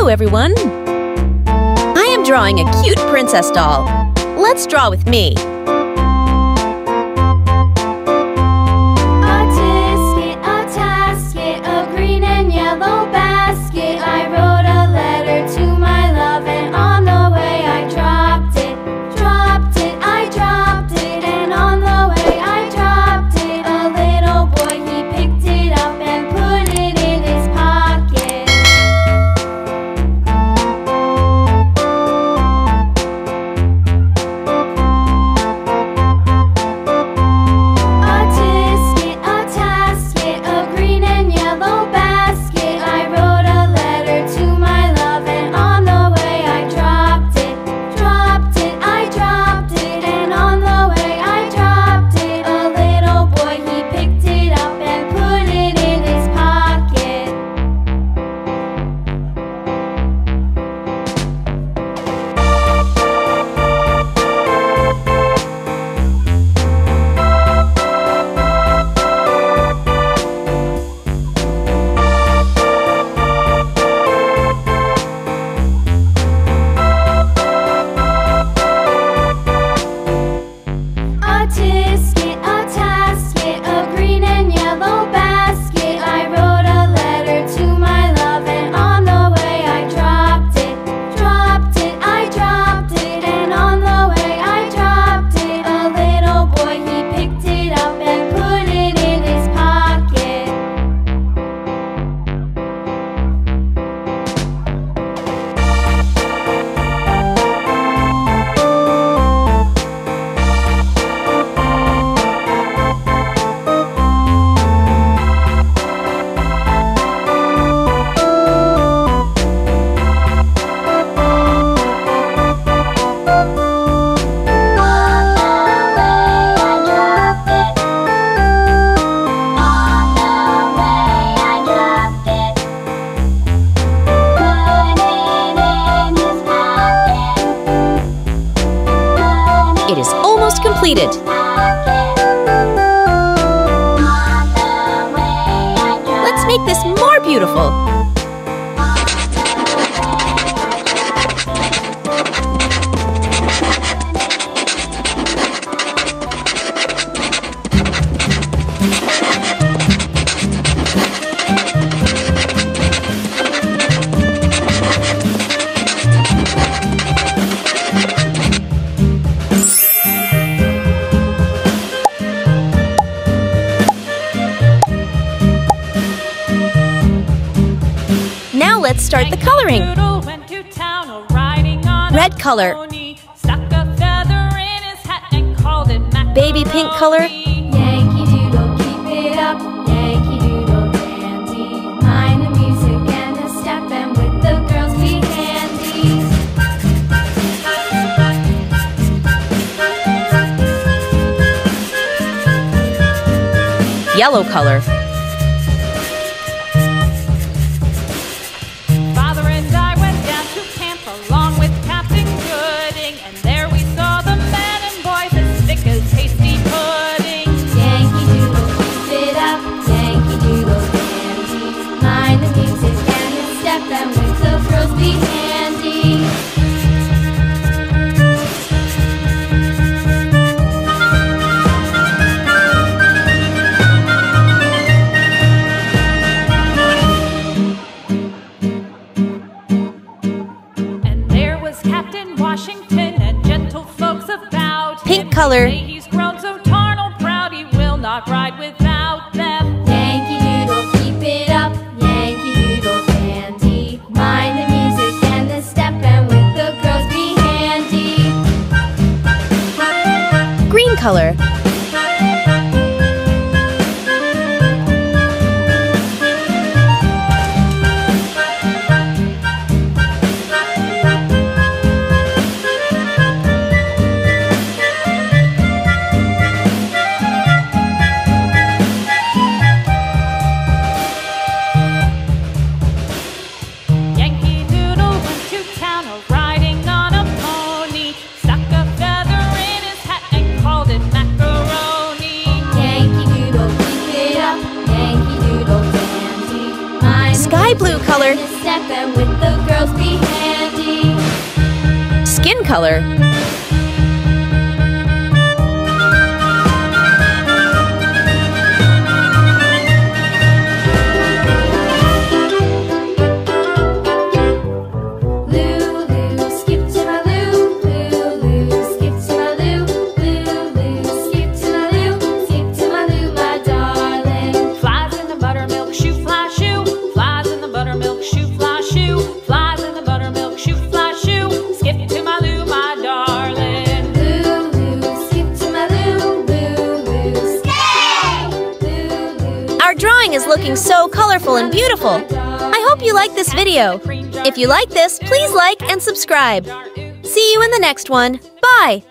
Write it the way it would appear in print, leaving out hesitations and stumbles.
Hello, everyone! I am drawing a cute princess doll. Let's draw with me. A tasket, a green and yellow basket. I wrote a letter to my love, and on the way I dropped it. I dropped it, and on the way I dropped it. A little boy, he picked it up and put it in his pocket. A tasket, a green and yellow basket. I wrote a letter to my love, and on the way I dropped it. I dropped it, and on the way I dropped it. A little boy, he picked it up and put it in his pocket. A tasket, a green and yellow basket. I wrote a letter to my love, and on the way I dropped it. I dropped it, and on the way I dropped it. A little boy, he picked it up and put it in his pocket. It is almost completed. Let's make this more beautiful. Now let's start the coloring. Red color, baby pink color, Yankee Doodle, keep it up. Yankee Doodle dandy. Mind the music and the step, and with the girls be handy. yellow color, Father and I went down to camp along with Captain Gooding, and there we saw the men and boys as thick as hasty pudding. Yankee Doodle, keep it up. Yankee Doodle dandy. Mind the music and the step, and with the girls be handy. Captain Washington and gentle folks about pink him. color, Say he's grown so tarnal proud he will not ride without them. Yankee Doodle, keep it up. Yankee Doodle dandy. Mind the music and the step, and with the girls be handy. green color, Yankee Doodle went to town riding on a pony, stuck a feather in his hat and called it macaroni. Yankee Doodle, keep it up. Yankee Doodle dandy. Mind the sky blue color, music and the step, and with the girls both be handy. Skin color. Our drawing is looking so colorful and beautiful. I hope you like this video. If you like this, please like and subscribe. See you in the next one. Bye!